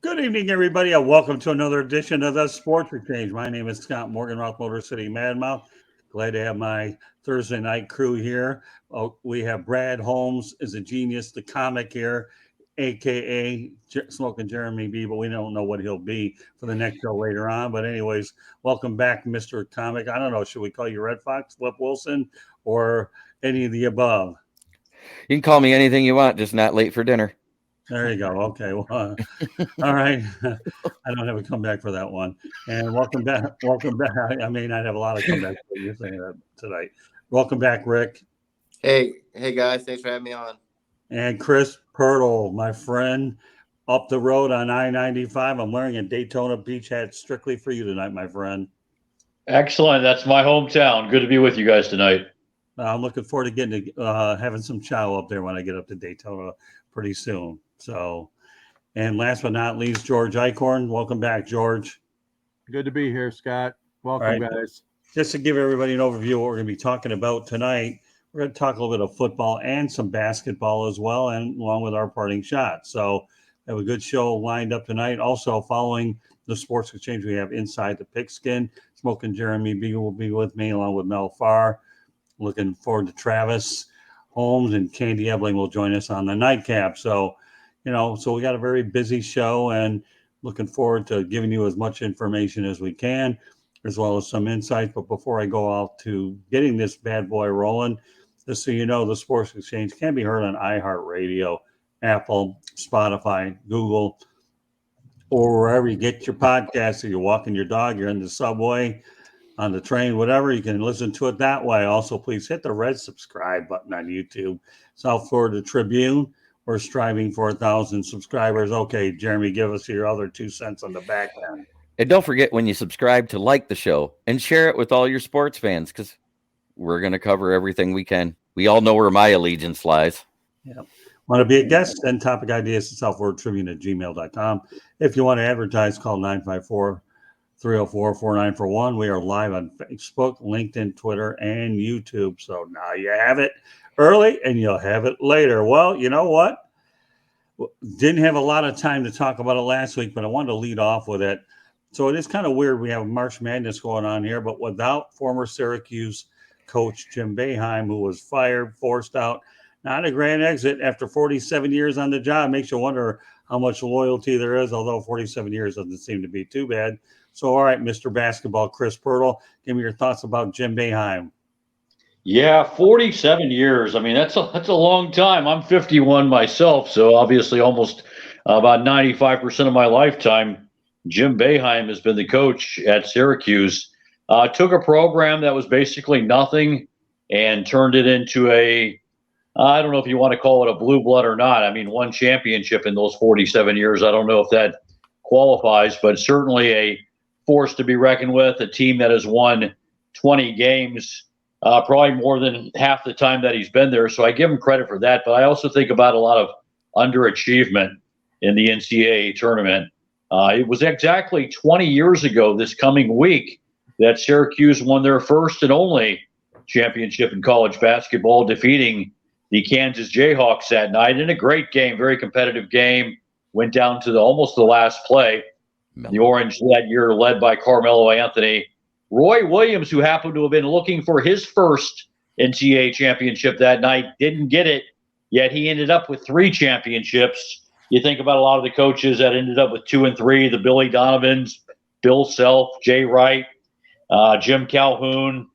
Good evening, everybody, and welcome to another edition of the Sports Exchange. My name is Scott Morgan, Rock Motor City Madmouth. Glad to have my Thursday night crew here. We have Brad Holmes is a genius, the comic here, a.k.a. Smoking Jeremy B, but we don't know what he'll be for the next show later on. But anyways, welcome back, Mr. Comic. I don't know, should we call you Red Fox, Flip Wilson, or any of the above? You can call me anything you want, just not late for dinner. There you go. Okay. Well, all right. I don't have a comeback for that one. And welcome back. Welcome back. I may not have a lot of comebacks, but you're saying that tonight. Welcome back, Rick. Hey guys. Thanks for having me on. And Chris Pirtle, my friend, up the road on I-95. I'm wearing a Daytona Beach hat strictly for you tonight, my friend. Excellent. That's my hometown. Good to be with you guys tonight. I'm looking forward to getting to having some chow up there when I get up to Daytona pretty soon. So, and last but not least, George Eichhorn. Welcome back, George. Good to be here, Scott. Welcome, guys. Just to give everybody an overview of what we're going to be talking about tonight, we're going to talk a little bit of football and some basketball as well, and along with our parting shot. So, we have a good show lined up tonight. Also, following the Sports Exchange, we have Inside the Pigskin. Smoking Jeremy B will be with me, along with Mel Farr. Looking forward to Travis Holmes, and Candy Ebling will join us on the nightcap. So we got a very busy show, and looking forward to giving you as much information as we can, as well as some insights. But before I go out to getting this bad boy rolling, just so you know, the Sports Exchange can be heard on iHeartRadio, Apple, Spotify, Google, or wherever you get your podcasts. If you're walking your dog, you're in the subway, on the train, whatever, you can listen to it that way. Also, please hit the red subscribe button on YouTube. South Florida Tribune, we're striving for 1,000 subscribers. Okay, Jeremy, give us your other 2 cents on the back end. And don't forget, when you subscribe, to like the show and share it with all your sports fans, because we're going to cover everything we can. We all know where my allegiance lies. Yeah. Want to be a guest? Send topic ideas to southfloridatribune@gmail.com. If you want to advertise, call 954-304-4941. We are live on Facebook, LinkedIn, Twitter, and YouTube. So now you have it early and you'll have it later. Well, you know what? Didn't have a lot of time to talk about it last week, but I wanted to lead off with it. So it is kind of weird. We have March Madness going on here, but without former Syracuse coach Jim Boeheim, who was fired, forced out, not a grand exit after 47 years on the job. Makes you wonder how much loyalty there is, although 47 years doesn't seem to be too bad. So, all right, Mr. Basketball, Chris Pirtle, give me your thoughts about Jim Boeheim. Yeah, 47 years. I mean, that's a long time. I'm 51 myself, so obviously almost about 95% of my lifetime, Jim Boeheim has been the coach at Syracuse. Took a program that was basically nothing and turned it into I don't know if you want to call it a blue blood or not. I mean, one championship in those 47 years. I don't know if that qualifies, but certainly a force to be reckoned with, a team that has won 20 games, probably more than half the time that he's been there. So I give him credit for that. But I also think about a lot of underachievement in the NCAA tournament. It was exactly 20 years ago this coming week that Syracuse won their first and only championship in college basketball, defeating the Kansas Jayhawks that night in a great game, very competitive game. Went down to almost the last play. The Orange that year led by Carmelo Anthony. Roy Williams, who happened to have been looking for his first NCAA championship that night, didn't get it, yet he ended up with 3 championships. You think about a lot of the coaches that ended up with 2 and 3, the Billy Donovans, Bill Self, Jay Wright, Jim Calhoun.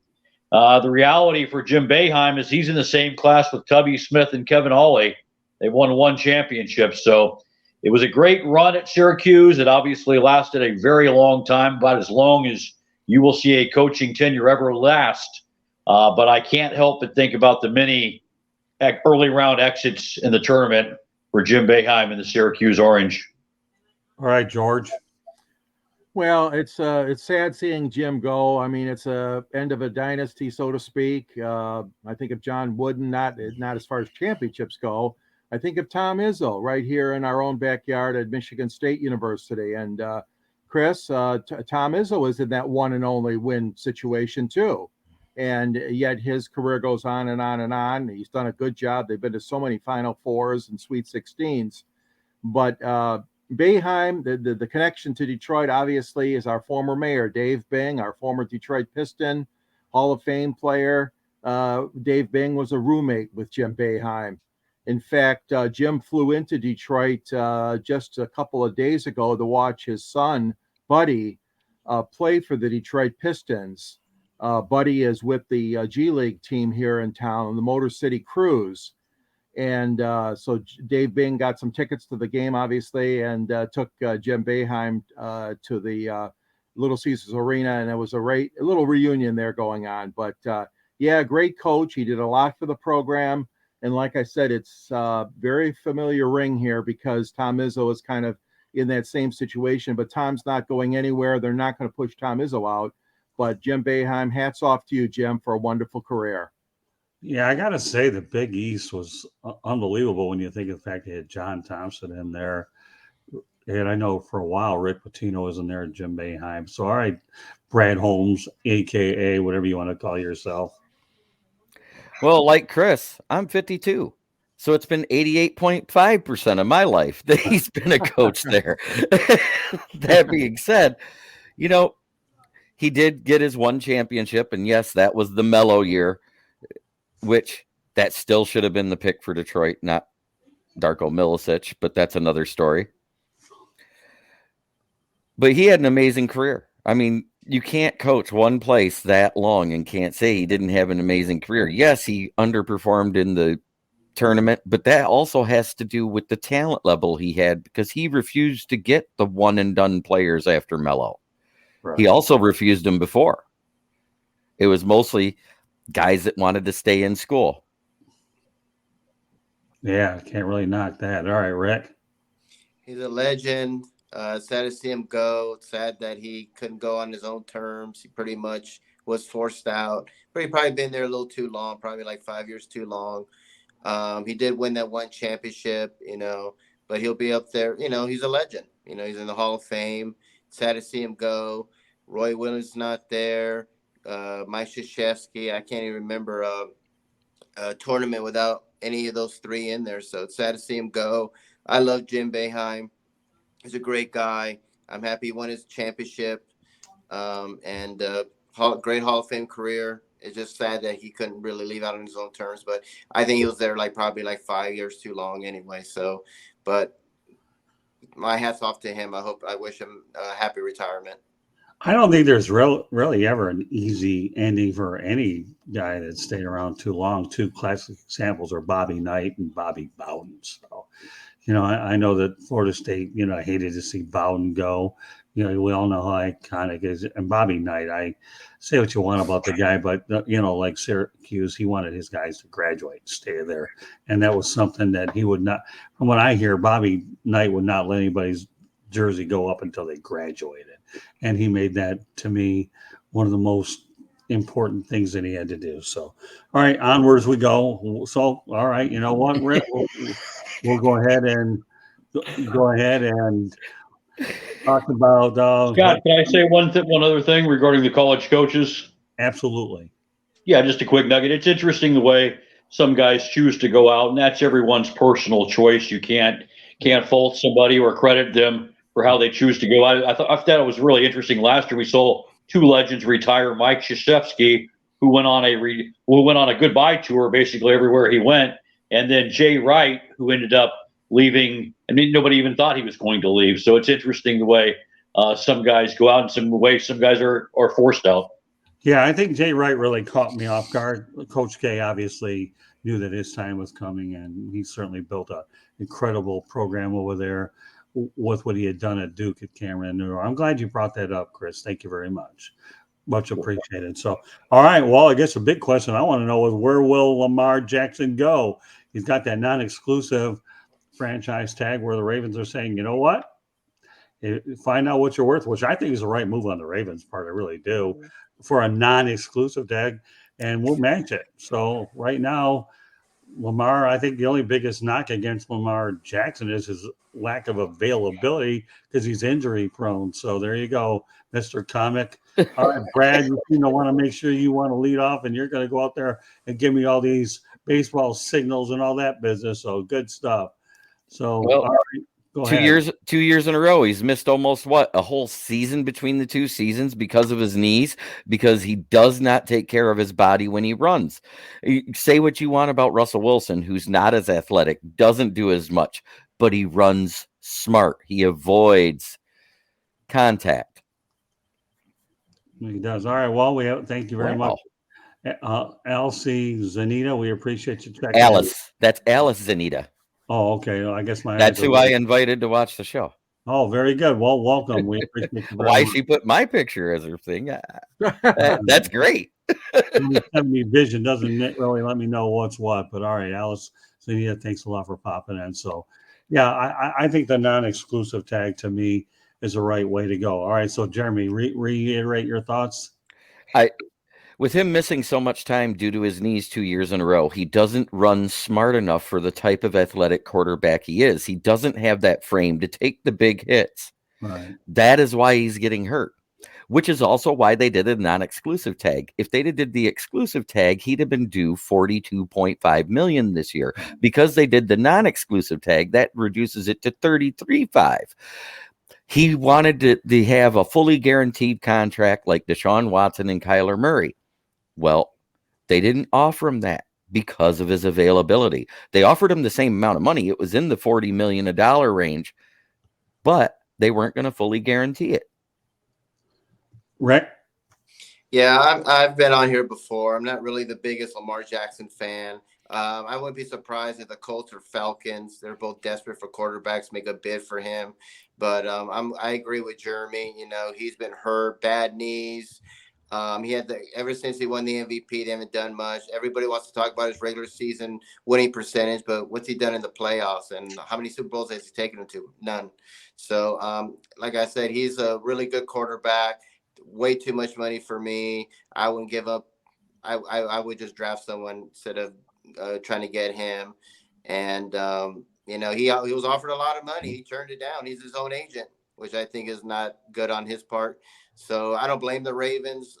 The reality for Jim Boeheim is he's in the same class with Tubby Smith and Kevin Ollie. They won 1 championship. So it was a great run at Syracuse. It obviously lasted a very long time, about as long as you will see a coaching tenure ever last. But I can't help but think about the many early round exits in the tournament for Jim Boeheim and the Syracuse Orange. All right, George. Well, it's sad seeing Jim go. I mean, it's a end of a dynasty, so to speak. I think of John Wooden, not as far as championships go. I think of Tom Izzo right here in our own backyard at Michigan State University. And Chris, Tom Izzo is in that one and only win situation too. And yet his career goes on and on and on. He's done a good job. They've been to so many Final Fours and Sweet 16s. But Boeheim, the connection to Detroit, obviously, is our former mayor, Dave Bing, our former Detroit Piston, Hall of Fame player. Dave Bing was a roommate with Jim Boeheim. In fact, Jim flew into Detroit just a couple of days ago to watch his son, Buddy, play for the Detroit Pistons. Buddy is with the G League team here in town, the Motor City Cruise. And so Dave Bing got some tickets to the game, obviously, and took Jim Boeheim to the Little Caesars Arena, and it was a little reunion there going on. But yeah, great coach. He did a lot for the program. And like I said, it's very familiar ring here because Tom Izzo is kind of in that same situation, but Tom's not going anywhere. They're not going to push Tom Izzo out. But Jim Boeheim, hats off to you, Jim, for a wonderful career. Yeah, I got to say the Big East was unbelievable when you think of the fact they had John Thompson in there. And I know for a while Rick Pitino was in there and Jim Boeheim. So, all right, Brad Holmes, a.k.a. whatever you want to call yourself. Well, like Chris, I'm 52. So it's been 88.5% of my life that he's been a coach there. That being said, you know, he did get his one championship. And yes, that was the mellow year, which that still should have been the pick for Detroit, not Darko Milicic, but that's another story. But he had an amazing career. I mean, you can't coach one place that long and can't say he didn't have an amazing career. Yes, he underperformed in the tournament, but that also has to do with the talent level he had because he refused to get the one and done players after Melo. Right. He also refused them before. It was mostly guys that wanted to stay in school. Yeah, can't really knock that. All right, Rick. He's a legend. Sad to see him go. It's sad that he couldn't go on his own terms. He pretty much was forced out. But he probably been there a little too long, probably like 5 years too long. He did win that one championship, but he'll be up there. He's a legend. He's in the Hall of Fame. Sad to see him go. Roy Williams not there. Mike Krzyzewski. I can't even remember a tournament without any of those three in there. So it's sad to see him go. I love Jim Boeheim. He's a great guy. I'm happy he won his championship and great Hall of Fame career. It's just sad that he couldn't really leave out on his own terms. But I think he was there probably 5 years too long anyway. So, but my hat's off to him. I wish him a happy retirement. I don't think there's really ever an easy ending for any guy that stayed around too long. Two classic examples are Bobby Knight and Bobby Bowden. So, I know that Florida State, hated to see Bowden go. We all know how iconic it is. And Bobby Knight, I say what you want about the guy, but, like Syracuse, he wanted his guys to graduate, stay there. And that was something that he would not, from what I hear, Bobby Knight would not let anybody's jersey go up until they graduated. And he made that, to me, one of the most important things that he had to do. So, all right, onwards we go. So, all right, you know what, Rick? We'll go ahead and talk about. Scott, can I say one other thing regarding the college coaches? Absolutely. Yeah, just a quick nugget. It's interesting the way some guys choose to go out, and that's everyone's personal choice. You can't fault somebody or credit them for how they choose to go. I thought it was really interesting. Last year we saw two legends retire. Mike Krzyzewski, who went on a goodbye tour basically everywhere he went, and then Jay Wright, who ended up leaving. I mean, nobody even thought he was going to leave. So it's interesting the way some guys go out, and some guys are forced out. Yeah, I think Jay Wright really caught me off guard. Coach K obviously knew that his time was coming, and he certainly built an incredible program over there with what he had done at Duke at Cameron New York. I'm glad you brought that up, Chris. Thank you very much. Much appreciated. So, all right. Well, I guess a big question I want to know is where will Lamar Jackson go? He's got that non-exclusive franchise tag where the Ravens are saying, you know what? Find out what you're worth, which I think is the right move on the Ravens' part. I really do, for a non-exclusive tag, and we'll match it. So right now, Lamar, I think the only biggest knock against Lamar Jackson is his lack of availability because he's injury prone. So there you go, Mr. Comic. All right, Brad, you want to make sure you want to lead off, and you're going to go out there and give me all these baseball signals and all that business. So good stuff. So, well, all right. Go 2 ahead. years, 2 years in a row. He's missed almost a whole season between the two seasons because of his knees, because he does not take care of his body when he runs. Say what you want about Russell Wilson, who's not as athletic, doesn't do as much, but he runs smart. He avoids contact. He does. All right. Well, thank you very Wow. much. Elsie Zanita, we appreciate you checking in. Alice. That's Alice Zanita. Oh, okay. Well, I guess my That's eyes are who I invited to watch the show. Oh, very good. Well, welcome. We appreciate you very Why much. she put my picture as her thing? That's great. 70 vision doesn't really let me know what's what, but all right, Alice Zanita, thanks a lot for popping in. So, yeah, I think the non-exclusive tag to me is the right way to go. All right, so Jeremy, reiterate your thoughts. With him missing so much time due to his knees 2 years in a row, he doesn't run smart enough for the type of athletic quarterback he is. He doesn't have that frame to take the big hits. Right. That is why he's getting hurt, which is also why they did a non-exclusive tag. If they did the exclusive tag, he'd have been due $42.5 million this year. Because they did the non-exclusive tag, that reduces it to $33.5. He wanted to have a fully guaranteed contract like Deshaun Watson and Kyler Murray. Well, they didn't offer him that because of his availability. They offered him the same amount of money. It was in the $40 million range, but they weren't going to fully guarantee it. Rick? Yeah, I've been on here before. I'm not really the biggest Lamar Jackson fan. I wouldn't be surprised if the Colts or Falcons, they're both desperate for quarterbacks, make a bid for him. But I agree with Jeremy. You know, he's been hurt, bad knees. He had ever since he won the MVP, they haven't done much. Everybody wants to talk about his regular season winning percentage, but what's he done in the playoffs? And how many Super Bowls has he taken him to? None. So, like I said, he's a really good quarterback. Way too much money for me. I wouldn't give up. I would just draft someone instead of trying to get him. And you know, he was offered a lot of money. He turned it down. He's his own agent, which I think is not good on his part. So I don't blame the Ravens.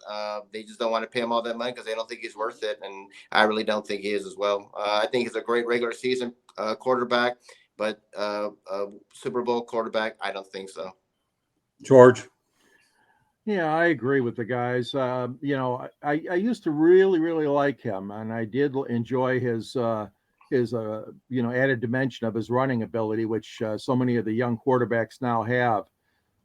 They just don't want to pay him all that money because they don't think he's worth it, and I really don't think he is as well. I think he's a great regular season quarterback, but a Super Bowl quarterback, I don't think so. George? Yeah, I agree with the guys. You know, I used to really, really like him, and I did enjoy his you know, added dimension of his running ability, which so many of the young quarterbacks now have.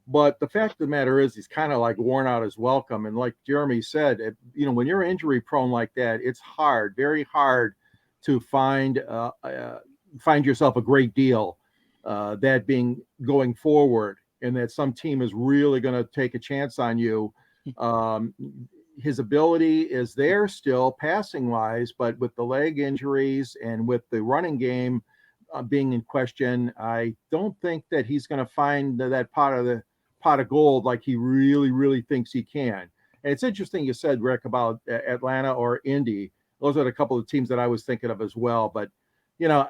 But the fact of the matter is, he's kind of like worn out his welcome. And like Jeremy said, you know, when you're injury prone like that, it's hard, very hard to find yourself a great deal. That being going forward, and that some team is really going to take a chance on you. His ability is there still passing wise, but with the leg injuries and with the running game being in question, I don't think that he's going to find that pot of gold like he really, really thinks he can. And it's interesting you said, Rick, about Atlanta or Indy. Those are a couple of teams that I was thinking of as well. But, you know,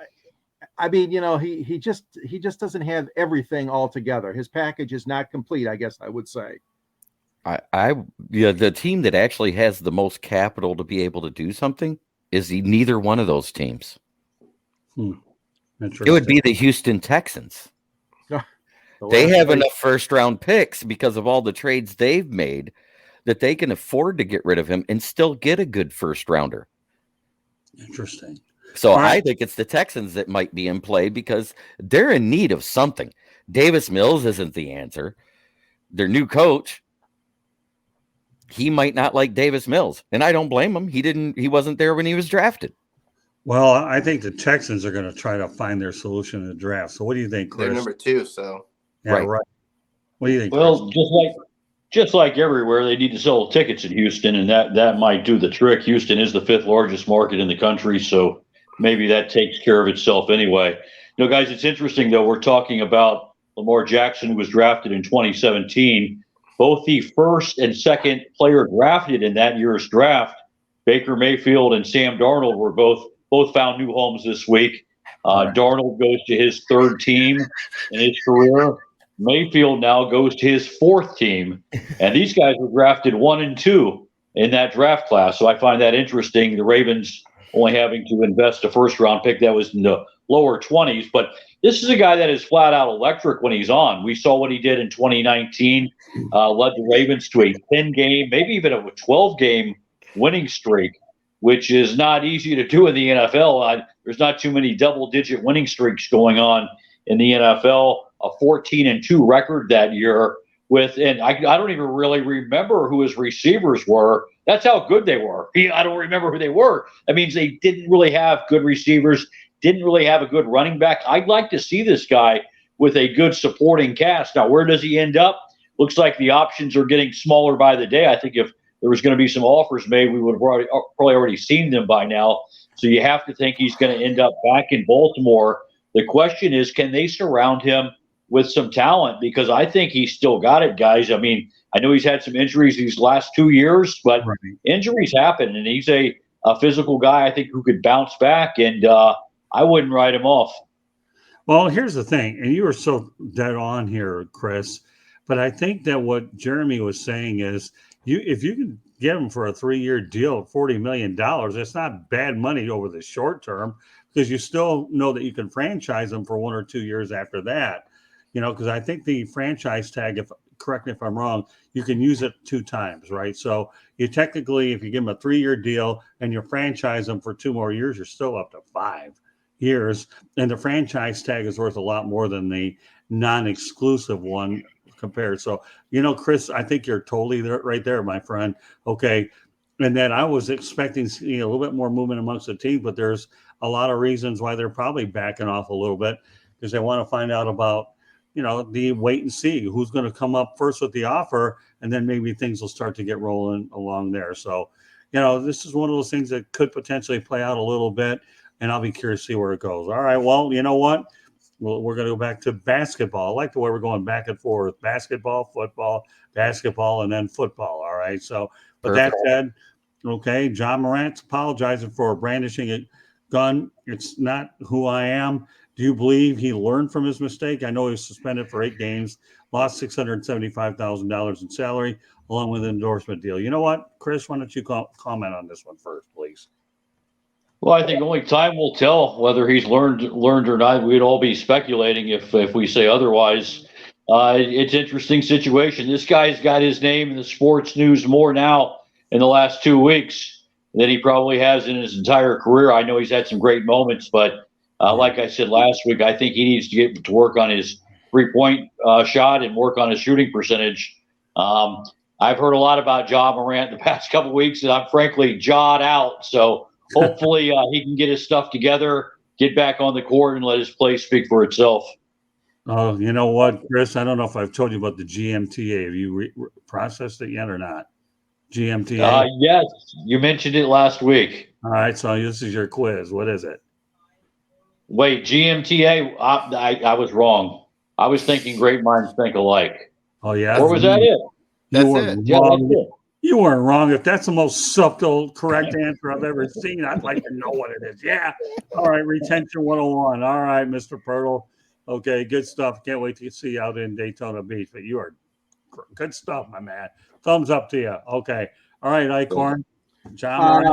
I mean, you know, he just doesn't have everything all together. His package is not complete, I guess I would say. The team that actually has the most capital to be able to do something is neither one of those teams. It would be the Houston Texans. They have enough first-round picks because of all the trades they've made that they can afford to get rid of him and still get a good first-rounder. Interesting. So I think it's the Texans that might be in play because they're in need of something. Davis Mills isn't the answer. Their new coach, he might not like Davis Mills, and I don't blame him. He wasn't there when he was drafted. Well, I think the Texans are going to try to find their solution in the draft. So what do you think, Chris? They're number 2, so. Yeah, right. What do you think? Well, Chris? just like everywhere, they need to sell tickets in Houston, and that might do the trick. Houston is the 5th largest market in the country, so maybe that takes care of itself anyway. You know, guys, it's interesting, though. We're talking about Lamar Jackson, who was drafted in 2017. Both the first and second player drafted in that year's draft, Baker Mayfield and Sam Darnold, were both found new homes this week. Darnold goes to his 3rd team in his career. Mayfield now goes to his 4th team. And these guys were drafted 1 and 2 in that draft class. So I find that interesting. The Ravens only having to invest a first-round pick that was in the lower 20s. But this is a guy that is flat out electric when he's on. We saw what he did in 2019, led the Ravens to a 10-game, maybe even a 12-game winning streak, which is not easy to do in the NFL. There's not too many double-digit winning streaks going on in the NFL. A 14-2 record that year and I don't even really remember who his receivers were. That's how good they were. I don't remember who they were. That means they didn't really have good receivers, didn't really have a good running back. I'd like to see this guy with a good supporting cast. Now, where does he end up? Looks like the options are getting smaller by the day. I think if there was going to be some offers made, we would have probably already seen them by now. So you have to think he's going to end up back in Baltimore. The question is, can they surround him with some talent? Because I think he's still got it, guys. I mean, I know he's had some injuries these last 2 years, but injuries happen, and he's a physical guy, I think, who could bounce back, and I wouldn't write him off. Well, here's the thing, and you were so dead on here, Chris, but I think that what Jeremy was saying is if you can get him for a 3-year deal at $40 million, it's not bad money over the short term, because you still know that you can franchise him for 1 or 2 years after that. Because I think the franchise tag, correct me if I'm wrong, you can use it 2 times, right? So you technically, if you give him a 3-year deal and you franchise him for 2 more years, you're still up to 5 years. And the franchise tag is worth a lot more than the non-exclusive one compared. So, Chris, I think you're totally right there, my friend. Okay. And then I was expecting to see a little bit more movement amongst the team, but there's a lot of reasons why they're probably backing off a little bit, because they want to find out about, the wait and see who's going to come up first with the offer, and then maybe things will start to get rolling along there. So, this is one of those things that could potentially play out a little bit, and I'll be curious to see where it goes. All right, well, you know what? We're going to go back to basketball. I like the way we're going back and forth: basketball, football, basketball, and then football. All right. So, with that said, okay, John Morant's apologizing for brandishing a gun. It's not who I am. Do you believe he learned from his mistake? I know he was suspended for 8 games, lost $675,000 in salary, along with an endorsement deal. You know what, Chris? Why don't you comment on this one first, please? Well, I think only time will tell whether he's learned or not. We'd all be speculating if we say otherwise. It's an interesting situation. This guy's got his name in the sports news more now in the last 2 weeks than he probably has in his entire career. I know he's had some great moments, but like I said last week, I think he needs to get to work on his 3-point shot and work on his shooting percentage. I've heard a lot about Ja Morant the past couple of weeks, and I'm frankly jawed out. So hopefully he can get his stuff together, get back on the court, and let his play speak for itself. Oh, you know what, Chris? I don't know if I've told you about the GMTA. Have you processed it yet or not? GMTA? Yes, you mentioned it last week. All right, so this is your quiz. What is it? Wait, GMTA? I was wrong. I was thinking great minds think alike. Oh, yeah? Or was that it? That's it. Yeah, that's it. You weren't wrong. If that's the most subtle, correct answer I've ever seen, I'd like to know what it is. Yeah. All right, retention 101. All right, Mr. Pirtle. Okay, good stuff. Can't wait to see you out in Daytona Beach. But you are good stuff, my man. Thumbs up to you. Okay. All right, Icorn. John.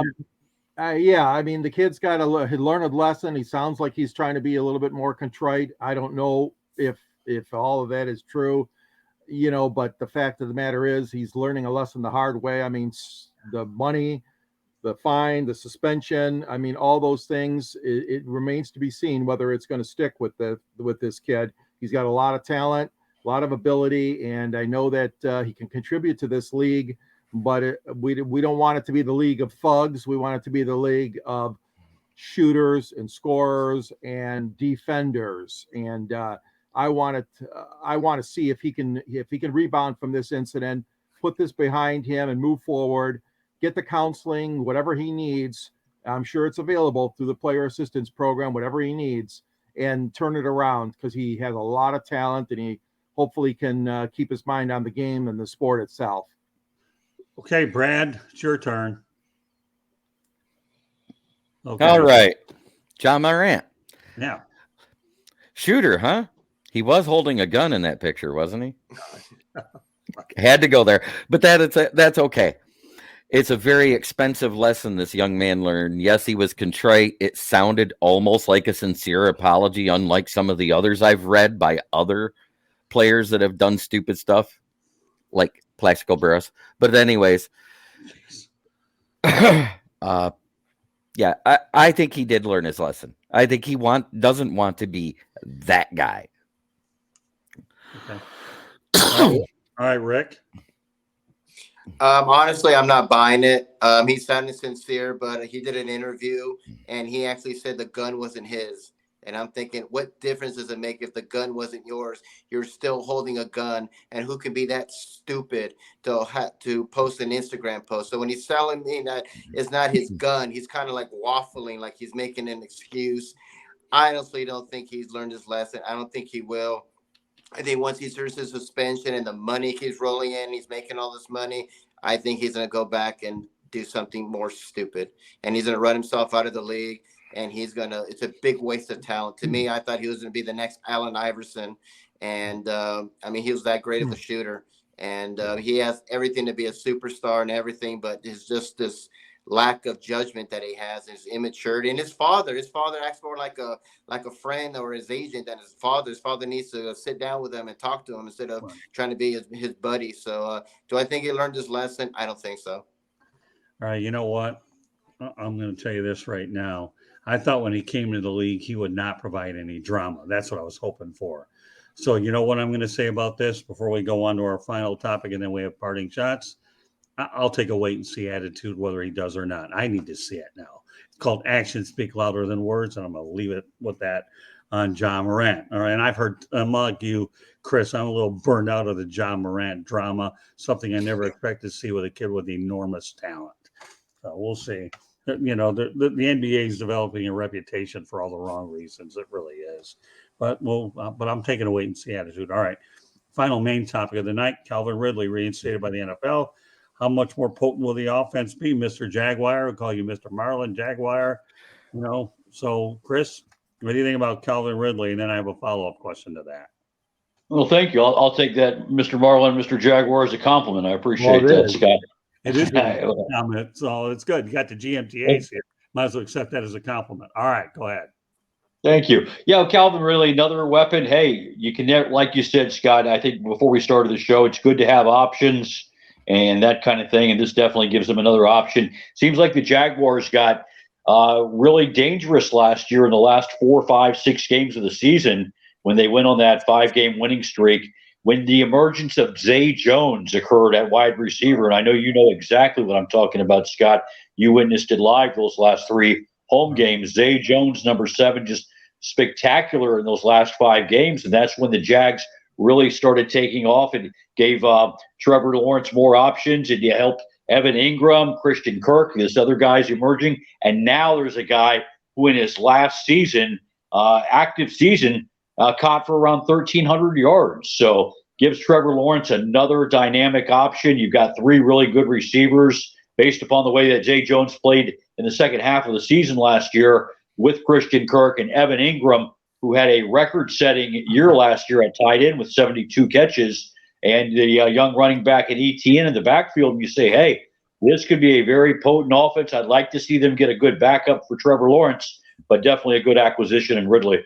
Yeah, I mean, the kid's got to learn a lesson. He sounds like he's trying to be a little bit more contrite. I don't know if all of that is true, but the fact of the matter is he's learning a lesson the hard way. I mean, the money, the fine, the suspension, I mean, all those things, it remains to be seen whether it's going to stick with this kid. He's got a lot of talent, a lot of ability, and I know that he can contribute to this league. But we don't want it to be the league of thugs. We want it to be the league of shooters and scorers and defenders. And I want to see if he can rebound from this incident, put this behind him, and move forward. Get the counseling, whatever he needs. I'm sure it's available through the player assistance program, whatever he needs, and turn it around, because he has a lot of talent, and he hopefully can keep his mind on the game and the sport itself. Okay, Brad, it's your turn. Okay. All right. John Morant. Yeah. Shooter, huh? He was holding a gun in that picture, wasn't he? Had to go there. But that's okay. It's a very expensive lesson this young man learned. Yes, he was contrite. It sounded almost like a sincere apology, unlike some of the others I've read by other players that have done stupid stuff, like Plaxico Burress. But anyways, yeah, I think he did learn his lesson. I think he doesn't want to be that guy. Okay. All right, Rick. Honestly, I'm not buying it. He sounded sincere, but he did an interview and he actually said the gun wasn't his. And I'm thinking, what difference does it make if the gun wasn't yours? You're still holding a gun, and who can be that stupid to post an Instagram post? So when he's telling me that it's not his gun, he's kind of like waffling, like he's making an excuse. I honestly don't think he's learned his lesson. I don't think he will. I think once he serves his suspension and the money keeps rolling in, he's making all this money, I think he's going to go back and do something more stupid. And he's going to run himself out of the league. And it's a big waste of talent. To me, I thought he was going to be the next Allen Iverson. And, he was that great of a shooter. And he has everything to be a superstar and everything, but it's just this lack of judgment that he has, his immaturity. And his father acts more like a friend or his agent than his father. His father needs to sit down with him and talk to him instead of trying to be his buddy. So do I think he learned his lesson? I don't think so. All right, you know what? I'm going to tell you this right now. I thought when he came into the league, he would not provide any drama. That's what I was hoping for. So you know what I'm going to say about this before we go on to our final topic, and then we have parting shots? I'll take a wait and see attitude, whether he does or not. I need to see it now. It's called actions speak louder than words, and I'm going to leave it with that on jamorant. All right, and I've heard, like you, Chris, I'm a little burned out of the jamorant drama, something I never expected to see with a kid with enormous talent. So we'll see. You know, the NBA is developing a reputation for all the wrong reasons. It really is. But I'm taking a wait and see attitude. All right. Final main topic of the night: Calvin Ridley reinstated by the NFL. How much more potent will the offense be, Mr. Jaguar? We'll call you Mr. Marlin Jaguar. You know. So, Chris, what do you think about Calvin Ridley? And then I have a follow-up question to that. Well, thank you. I'll take that, Mr. Marlin, Mr. Jaguar, as a compliment. I appreciate that, Scott. It is a comment, so it's good. You got the GMTAs here. Might as well accept that as a compliment. All right, go ahead. Thank you. Yeah, Calvin, really another weapon. Hey, you can never, like you said, Scott, I think before we started the show, it's good to have options and that kind of thing. And this definitely gives them another option. Seems like the Jaguars got really dangerous last year in the last 4, 5, 6 games of the season when they went on that 5-game winning streak. When the emergence of Zay Jones occurred at wide receiver, and I know you know exactly what I'm talking about, Scott. You witnessed it live those last 3 home games. Zay Jones, number 7, just spectacular in those last 5 games, and that's when the Jags really started taking off and gave Trevor Lawrence more options, and you helped Evan Ingram, Christian Kirk, this other guys emerging, and now there's a guy who in his last season, active season, caught for around 1,300 yards. So gives Trevor Lawrence another dynamic option. You've got 3 really good receivers based upon the way that Zay Jones played in the second half of the season last year with Christian Kirk and Evan Ingram, who had a record-setting year last year at tight end with 72 catches, and the young running back at ETN in the backfield. And you say, hey, this could be a very potent offense. I'd like to see them get a good backup for Trevor Lawrence, but definitely a good acquisition in Ridley.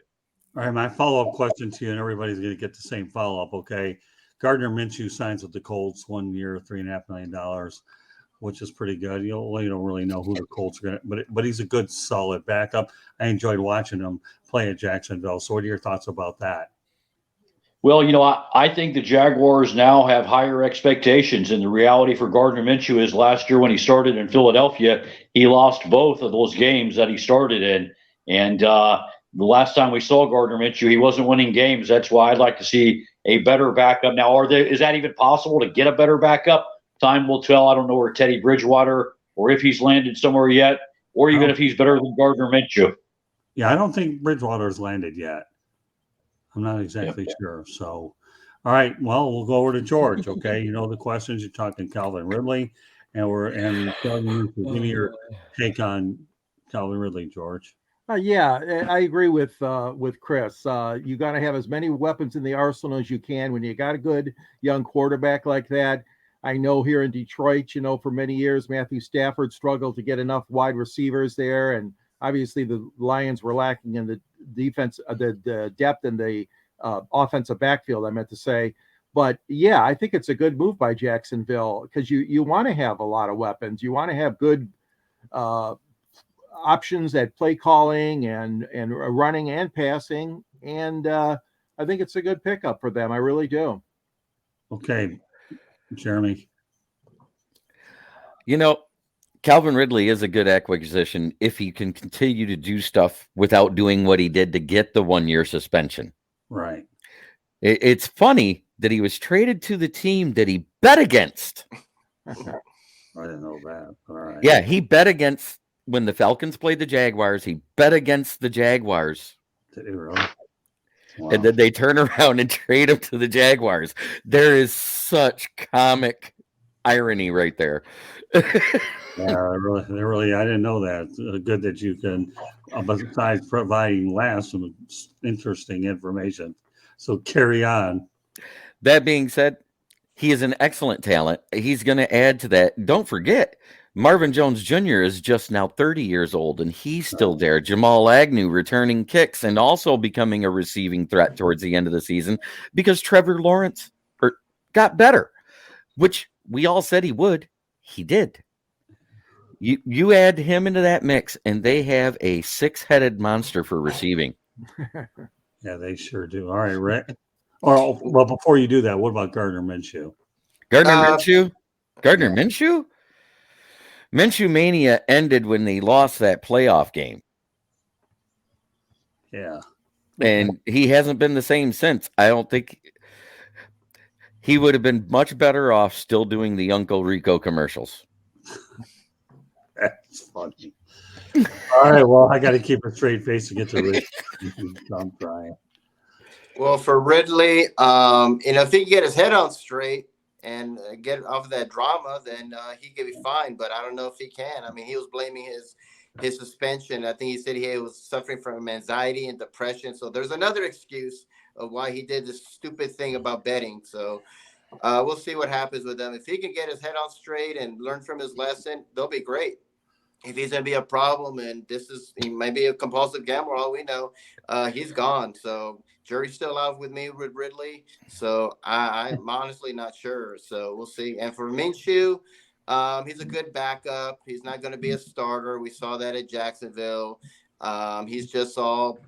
All right, my follow-up question to you, and everybody's going to get the same follow-up, okay? Gardner Minshew signs with the Colts 1 year, $3.5 million, which is pretty good. You don't really know who the Colts are going to, but he's a good, solid backup. I enjoyed watching him play at Jacksonville. So what are your thoughts about that? Well, I think the Jaguars now have higher expectations, and the reality for Gardner Minshew is last year when he started in Philadelphia, he lost both of those games that he started in, and the last time we saw Gardner Minshew, he wasn't winning games. That's why I'd like to see a better backup. Now, is that even possible to get a better backup? Time will tell. I don't know where Teddy Bridgewater, or if he's landed somewhere yet, or even if he's better than Gardner Minshew. Yeah, I don't think Bridgewater's landed yet. I'm not exactly sure. So, all right. Well, we'll go over to George. Okay, you know the questions. You're talking Calvin Ridley, and give me your take on Calvin Ridley, George. Yeah, I agree with Chris. You got to have as many weapons in the arsenal as you can when you got a good young quarterback like that. I know here in Detroit, for many years, Matthew Stafford struggled to get enough wide receivers there. And obviously the Lions were lacking in the defense, the depth in the offensive backfield, I meant to say. But yeah, I think it's a good move by Jacksonville because you want to have a lot of weapons. You want to have good options at play calling and running and passing. And I think it's a good pickup for them. I really do. Okay, Jeremy. Calvin Ridley is a good acquisition if he can continue to do stuff without doing what he did to get the 1-year suspension. Right. It's funny that he was traded to the team that he bet against. I didn't know that. All right. Yeah, he bet against when the Falcons played the Jaguars. He bet against the Jaguars. Did he really? Wow. And then they turn around and trade him to the Jaguars. There is such comic irony right there. Yeah, really, I didn't know that. Good that you can, besides providing some interesting information. So carry on. That being said, he is an excellent talent. He's going to add to that. Don't forget, Marvin Jones Jr. is just now 30 years old, and he's still there. Jamal Agnew returning kicks and also becoming a receiving threat towards the end of the season because Trevor Lawrence got better, which we all said he would. He did. You add him into that mix, and they have a 6-headed monster for receiving. Yeah, they sure do. All right, Rick. Well, before you do that, what about Gardner Minshew? Gardner Minshew? Minshew mania ended when they lost that playoff game. Yeah. And he hasn't been the same since. I don't think he would have been much better off still doing the Uncle Rico commercials. That's funny. All right, well, I got to keep a straight face to get to Rick. I'm trying. Well, for Ridley, if he can get his head on straight and get off of that drama, then he could be fine. But I don't know if he can. I mean, he was blaming his suspension. I think he said he was suffering from anxiety and depression. So there's another excuse of why he did this stupid thing about betting. So we'll see what happens with them. If he can get his head on straight and learn from his lesson, they'll be great. If he's going to be a problem and he might be a compulsive gambler, all we know, he's gone. So jury's still out with me with Ridley. So I'm honestly not sure. So we'll see. And for Minshew, he's a good backup. He's not going to be a starter. We saw that at Jacksonville. He's just all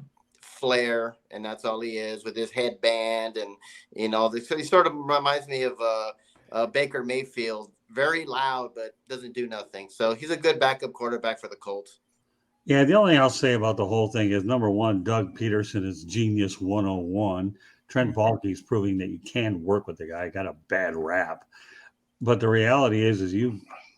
flair, and that's all he is with his headband and So he sort of reminds me of Baker Mayfield. Very loud, but doesn't do nothing. So he's a good backup quarterback for the Colts. Yeah, the only thing I'll say about the whole thing is, number one, Doug Peterson is genius 101. Trent Baalke's proving that you can work with the guy. Got a bad rap. But the reality is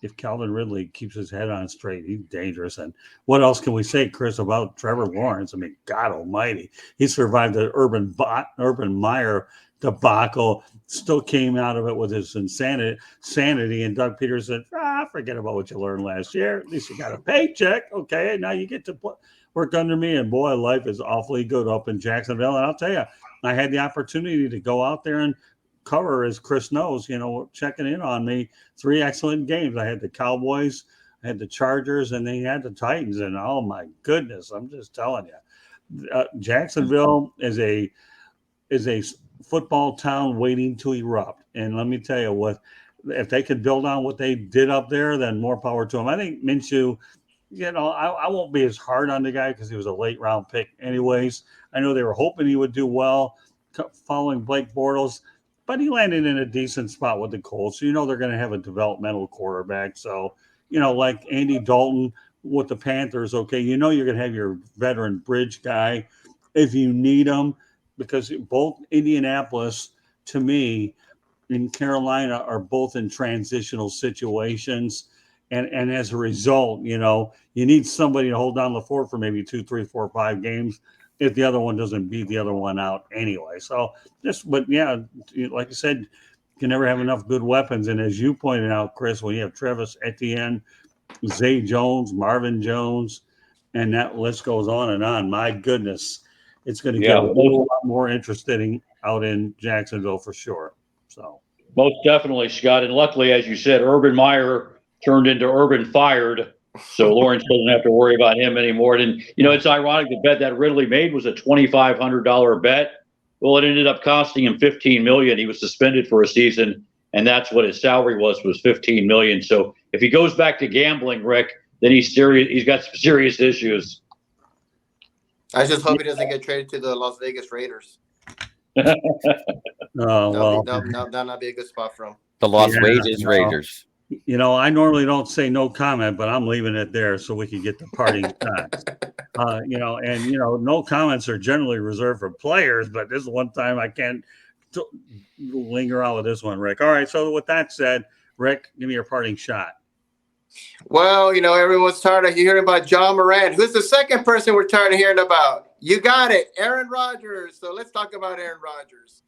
if Calvin Ridley keeps his head on straight, he's dangerous. And what else can we say, Chris, about Trevor Lawrence? I mean, God almighty. He survived the Urban Meyer debacle, still came out of it with his sanity. And Doug Peterson said, forget about what you learned last year. At least you got a paycheck. Okay, now you get to work under me. And boy, life is awfully good up in Jacksonville. And I'll tell you, I had the opportunity to go out there and cover, as Chris knows, checking in on me, 3 excellent games. I had the Cowboys, I had the Chargers, and then you had the Titans. And oh my goodness, I'm just telling you, Jacksonville is a football town waiting to erupt. And let me tell you what, if they could build on what they did up there, then more power to them. I think Minshew, I won't be as hard on the guy because he was a late round pick anyways. I know they were hoping he would do well following Blake Bortles, but he landed in a decent spot with the Colts. So they're going to have a developmental quarterback. So, like Andy Dalton with the Panthers, okay, you're going to have your veteran bridge guy if you need him, because both Indianapolis, to me, and Carolina are both in transitional situations. And as a result, you need somebody to hold down the fort for maybe 2, 3, 4, 5 games if the other one doesn't beat the other one out anyway. So but yeah, like I said, you can never have enough good weapons. And as you pointed out, Chris, when you have Travis Etienne, Zay Jones, Marvin Jones, and that list goes on and on, my goodness, it's going to get a little lot more interesting out in Jacksonville for sure. So Most definitely, Scott. And luckily, as you said, Urban Meyer turned into Urban Fired. So Lawrence doesn't have to worry about him anymore. And, it's ironic the bet that Ridley made was a $2,500 bet. Well, it ended up costing him $15 million. He was suspended for a season, and that's what his salary was $15 million. So if he goes back to gambling, Rick, then he's serious. He's got some serious issues. I just hope he doesn't get traded to the Las Vegas Raiders. Well, that'll not be a good spot for him. The Las Vegas Raiders. I normally don't say no comment, but I'm leaving it there so we can get the parting shots. No comments are generally reserved for players, but this is one time I can't linger on with this one, Rick. All right, so with that said, Rick, give me your parting shot. Well, everyone's tired of hearing about Jamorant. Who's the second person we're tired of hearing about? You got it, Aaron Rodgers. So let's talk about Aaron Rodgers.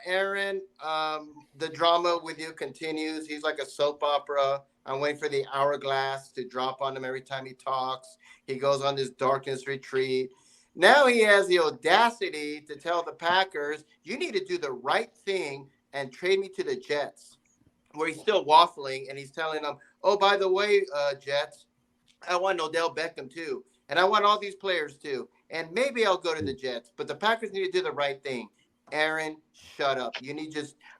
Aaron, the drama with you continues. He's like a soap opera. I'm waiting for the hourglass to drop on him every time he talks. He goes on this darkness retreat. Now he has the audacity to tell the Packers, you need to do the right thing and trade me to the Jets, where he's still waffling, and he's telling them, oh, by the way, Jets, I want Odell Beckham too, and I want all these players too, and maybe I'll go to the Jets, but the Packers need to do the right thing. Aaron, shut up.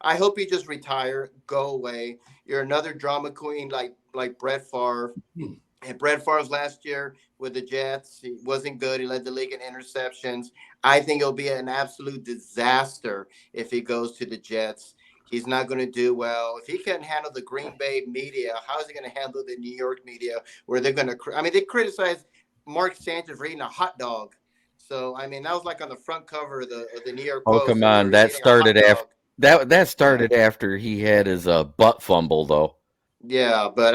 I hope you just retire, go away. You're another drama queen like Brett Favre. And Brett Favre's last year with the Jets, he wasn't good. He led the league in interceptions. I think it'll be an absolute disaster if he goes to the Jets. He's not going to do well. If he can't handle the Green Bay media, how is he going to handle the New York media where they're going to – they criticized Mark Sanchez for eating a hot dog. So, that was like on the front cover of the New York Post. Oh, come on. That started after he had his butt fumble, though. Yeah, but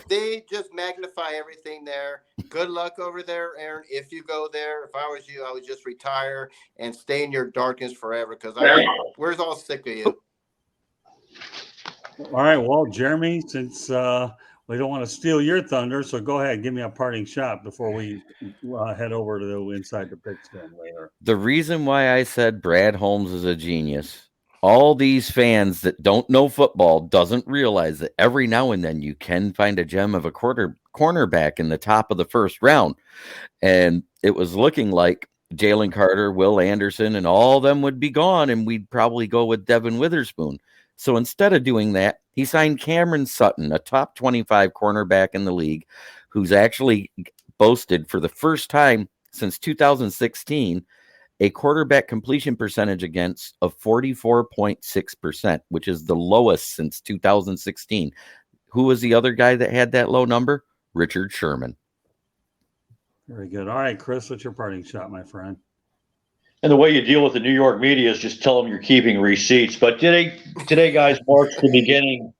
they just magnify everything there. Good luck over there, Aaron. If you go there, if I was you, I would just retire and stay in your darkness forever because we're all sick of you. All right, well, Jeremy, since we don't want to steal your thunder, so go ahead, give me a parting shot before we head over to Inside the Pigskin later. The reason why I said Brad Holmes is a genius. All these fans that don't know football doesn't realize that every now and then you can find a gem of a cornerback in the top of the first round. And it was looking like Jalen Carter, Will Anderson, and all of them would be gone, and we'd probably go with Devin Witherspoon. So instead of doing that, he signed Cameron Sutton, a top 25 cornerback in the league, who's actually boasted for the first time since 2016 a quarterback completion percentage against of 44.6%, which is the lowest since 2016. Who was the other guy that had that low number? Richard Sherman. Very good. All right, Chris, what's your parting shot, my friend? And the way you deal with the New York media is just tell them you're keeping receipts. But today, guys, marks the beginning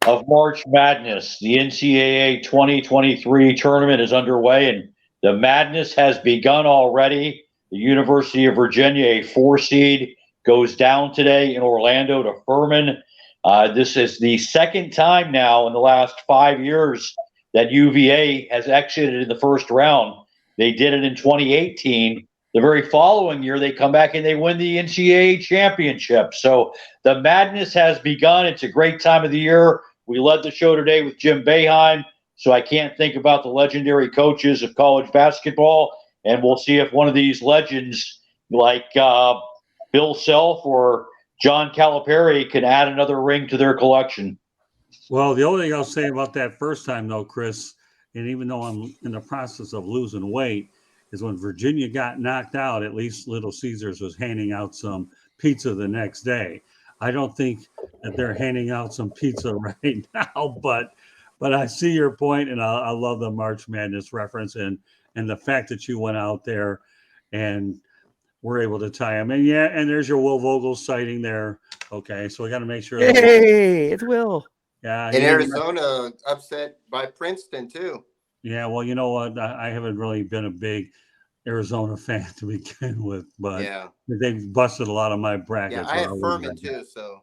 of March Madness. The NCAA 2023 tournament is underway, and the madness has begun already. The University of Virginia, a 4 seed, goes down today in Orlando to Furman. This is the second time now in the last 5 years that UVA has exited in the first round. They did it in 2018. The very following year, they come back and they win the NCAA championship. So the madness has begun. It's a great time of the year. We led the show today with Jim Boeheim, so I can't think about the legendary coaches of college basketball. And we'll see if one of these legends like Bill Self or John Calipari can add another ring to their collection. Well, the only thing I'll say about that first time, though, Chris, and even though I'm in the process of losing weight, is when Virginia got knocked out, at least Little Caesars was handing out some pizza the next day. I don't think that they're handing out some pizza right now, but I see your point, and I love the March Madness reference and the fact that you went out there and were able to tie him. And and there's your Will Vogel sighting there. Okay, so we got to make sure. Hey, it's Will. Yeah. In Arizona, upset by Princeton, too. Yeah, well, you know what? I haven't really been a big Arizona fan to begin with, but they've busted a lot of my brackets. Yeah, I have Furman, too, so.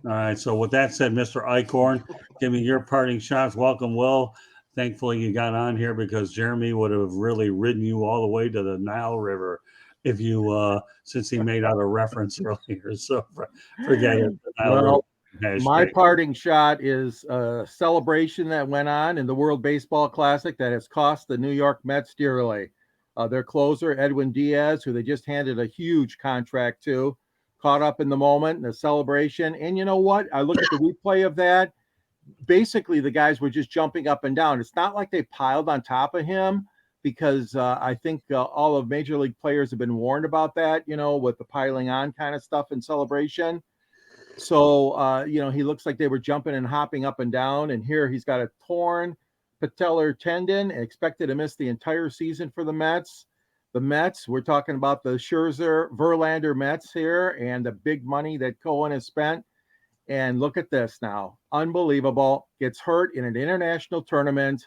All right, so with that said, Mr. Eichhorn, give me your parting shots. Welcome, Will. Thankfully, you got on here because Jeremy would have really ridden you all the way to the Nile River if you since he made out a reference earlier. So forget it. Well, my Hashtag. parting shot is a celebration that went on in the World Baseball Classic that has cost the New York Mets dearly. Their closer, Edwin Diaz, who they just handed a huge contract to, caught up in the moment, the celebration. And you know what? I look at the replay of that. Basically, the guys were just jumping up and down. It's not like they piled on top of him, because I think all of major league players have been warned about that, with the piling on kind of stuff in celebration. So, he looks like they were jumping and hopping up and down. And here he's got a torn patellar tendon, expected to miss the entire season for the Mets. The Mets, we're talking about the Scherzer, Verlander Mets here, and the big money that Cohen has spent. And look at this now. Unbelievable. Gets hurt in an international tournament.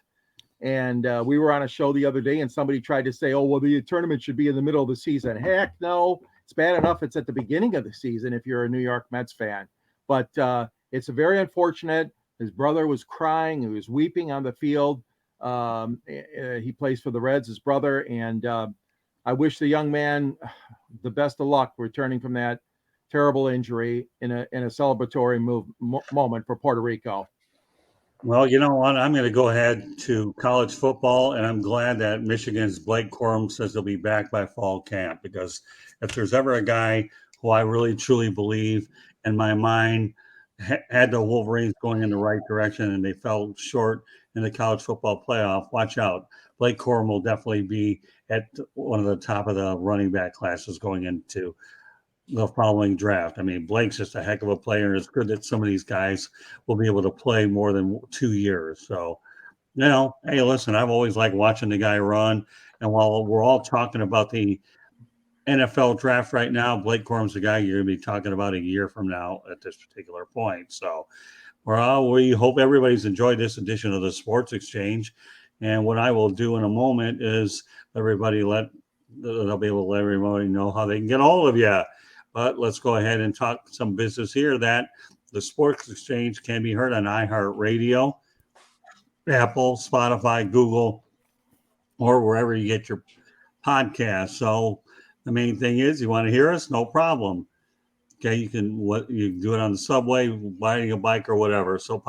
And we were on a show the other day, and somebody tried to say, oh, well, the tournament should be in the middle of the season. Heck no. It's bad enough it's at the beginning of the season if you're a New York Mets fan. But it's very unfortunate. His brother was crying. He was weeping on the field. He plays for the Reds, his brother. And I wish the young man the best of luck returning from that terrible injury in a celebratory moment for Puerto Rico. Well, you know what? I'm going to go ahead to college football, and I'm glad that Michigan's Blake Corum says he'll be back by fall camp, because if there's ever a guy who I really truly believe in my mind had the Wolverines going in the right direction and they fell short in the college football playoff, watch out. Blake Corum will definitely be at one of the top of the running back classes going into the following draft. I mean, Blake's just a heck of a player. It's good that some of these guys will be able to play more than 2 years. So, hey, listen, I've always liked watching the guy run. And while we're all talking about the NFL draft right now, Blake Corum's the guy you're going to be talking about a year from now at this particular point. So, we hope everybody's enjoyed this edition of the Sports Exchange. And what I will do in a moment is they'll be able to let everybody know how they can get a hold of you. But let's go ahead and talk some business here. That the Sports Exchange can be heard on iHeartRadio, Apple, Spotify, Google, or wherever you get your podcasts. So the main thing is, you want to hear us? No problem. Okay, you can do it on the subway, riding a bike, or whatever. So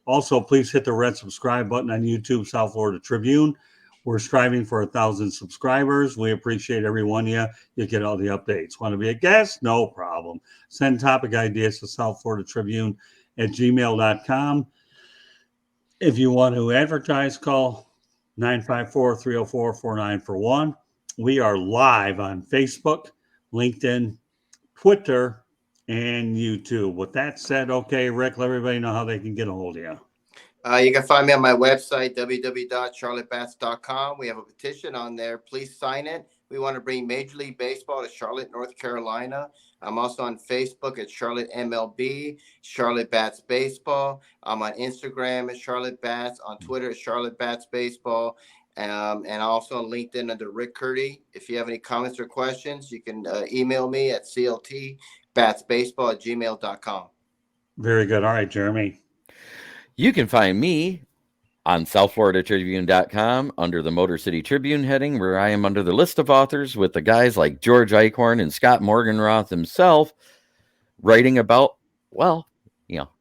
also, please hit the red subscribe button on YouTube, South Florida Tribune. We're striving for 1,000 subscribers. We appreciate every one of you. You get all the updates. Want to be a guest? No problem. Send topic ideas to South Florida Tribune at gmail.com. If you want to advertise, call 954-304-4941. We are live on Facebook, LinkedIn, Twitter, and YouTube. With that said, okay, Rick, let everybody know how they can get a hold of you. You can find me on my website, www.charlottebats.com. We have a petition on there. Please sign it. We want to bring Major League Baseball to Charlotte, North Carolina. I'm also on Facebook at Charlotte MLB, Charlotte Bats Baseball. I'm on Instagram at Charlotte Bats, on Twitter at Charlotte Bats Baseball, and also on LinkedIn under Rick Curdy. If you have any comments or questions, you can email me at cltbatsbaseball@gmail.com. Very good. All right, Jeremy. You can find me on southfloridatribune.com under the Motor City Tribune heading, where I am under the list of authors with the guys like George Eichhorn and Scott Morganroth himself, writing about,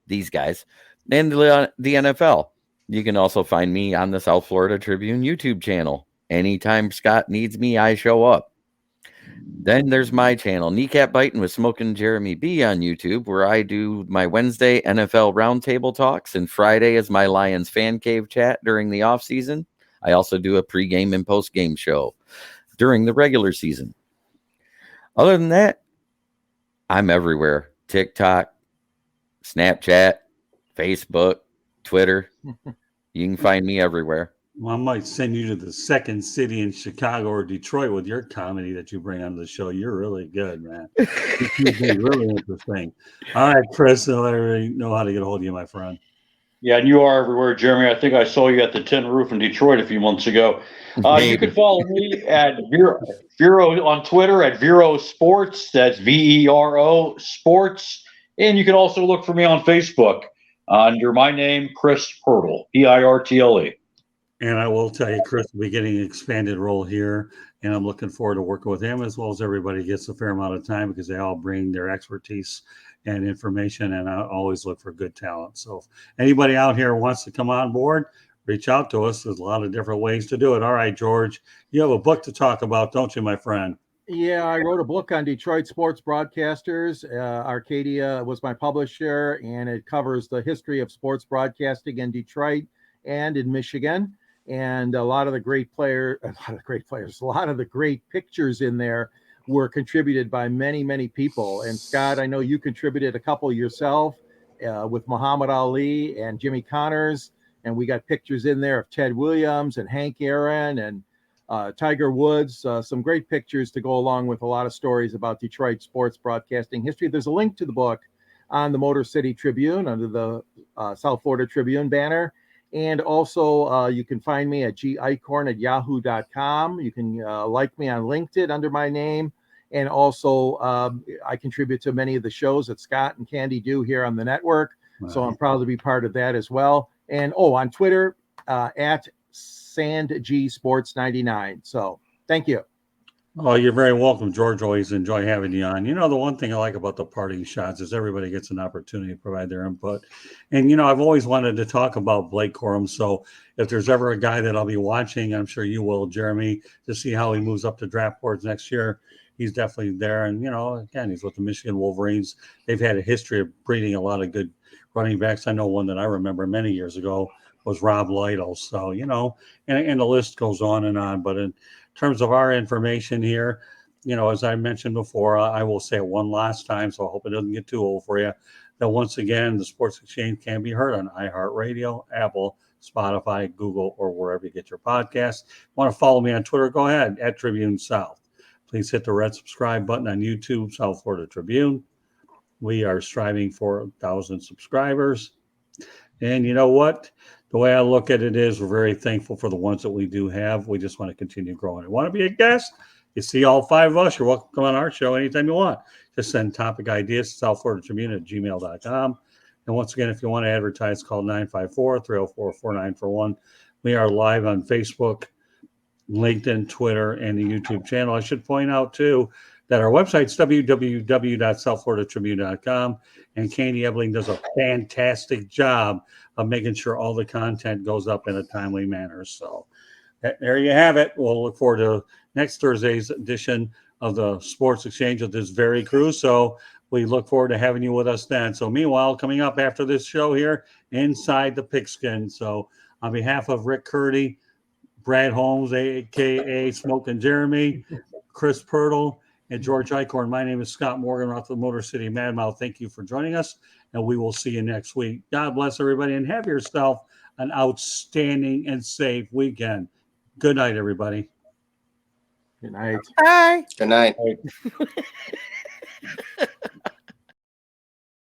these guys and the NFL. You can also find me on the South Florida Tribune YouTube channel. Anytime Scott needs me, I show up. Then there's my channel, Kneecap Biting with Smoking Jeremy B on YouTube, where I do my Wednesday NFL Roundtable talks, and Friday is my Lions Fan Cave chat during the off season. I also do a pregame and postgame show during the regular season. Other than that, I'm everywhere. TikTok, Snapchat, Facebook, Twitter. You can find me everywhere. Well, I might send you to the second city in Chicago or Detroit with your comedy that you bring onto the show. You're really good, man. You're really interesting. All right, Chris, so I know how to get a hold of you, my friend. Yeah, and you are everywhere, Jeremy. I think I saw you at the Tin Roof in Detroit a few months ago. You can follow me at Vero on Twitter at Vero Sports. That's VERO Sports. And you can also look for me on Facebook under my name, Chris Pirtle, PIRTLE. And I will tell you, Chris will be getting an expanded role here and I'm looking forward to working with him, as well as everybody gets a fair amount of time because they all bring their expertise and information, and I always look for good talent. So if anybody out here wants to come on board, reach out to us. There's a lot of different ways to do it. All right, George, you have a book to talk about, don't you, my friend? Yeah, I wrote a book on Detroit sports broadcasters. Arcadia was my publisher, and it covers the history of sports broadcasting in Detroit and in Michigan. And a lot of the great pictures in there were contributed by many, many people. And Scott, I know you contributed a couple yourself with Muhammad Ali and Jimmy Connors. And we got pictures in there of Ted Williams and Hank Aaron and Tiger Woods, some great pictures to go along with a lot of stories about Detroit sports broadcasting history. There's a link to the book on the Motor City Tribune under the South Florida Tribune banner. And also you can find me at gicorn@yahoo.com. You can like me on LinkedIn under my name. And also I contribute to many of the shows that Scott and Candy do here on the network. Wow. So I'm proud to be part of that as well. And on Twitter at SandGSports99. So thank you. Oh, you're very welcome, George. Always enjoy having you on. The one thing I like about the parting shots is everybody gets an opportunity to provide their input. And, I've always wanted to talk about Blake Corum. So if there's ever a guy that I'll be watching, I'm sure you will, Jeremy, to see how he moves up to draft boards next year. He's definitely there. And, again, he's with the Michigan Wolverines. They've had a history of breeding a lot of good running backs. I know one that I remember many years ago was Rob Lytle. So, and the list goes on and on. But in terms of our information here, as I mentioned before, I will say it one last time, so I hope it doesn't get too old for you, that once again, the Sports Exchange can be heard on iHeartRadio, Apple, Spotify, Google, or wherever you get your podcasts. Want to follow me on Twitter? Go ahead, at Tribune South. Please hit the red subscribe button on YouTube, South Florida Tribune. We are striving for 1,000 subscribers. And you know what? The way I look at it is we're very thankful for the ones that we do have. We just want to continue growing. You want to be a guest? You see all 5 of us, you're welcome to come on our show anytime you want. Just send topic ideas to southfloridatribune@gmail.com. And once again, if you want to advertise, call 954-304-4941. We are live on Facebook, LinkedIn, Twitter, and the YouTube channel. I should point out, too, that our website's www.southfloridatribune.com. And Candy Ebeling does a fantastic job of making sure all the content goes up in a timely manner. So there you have it. We'll look forward to next Thursday's edition of the Sports Exchange with this very crew. So we look forward to having you with us then. So meanwhile, coming up after this show here, Inside the Pigskin. So on behalf of Rick Curdy, Brad Holmes, a.k.a. Smoking Jeremy, Chris Pirtle, and George Eichhorn, my name is Scott Morgan, off the Motor City Madmouth. Thank you for joining us, and we will see you next week. God bless everybody, and have yourself an outstanding and safe weekend. Good night, everybody. Good night. Bye. Good night.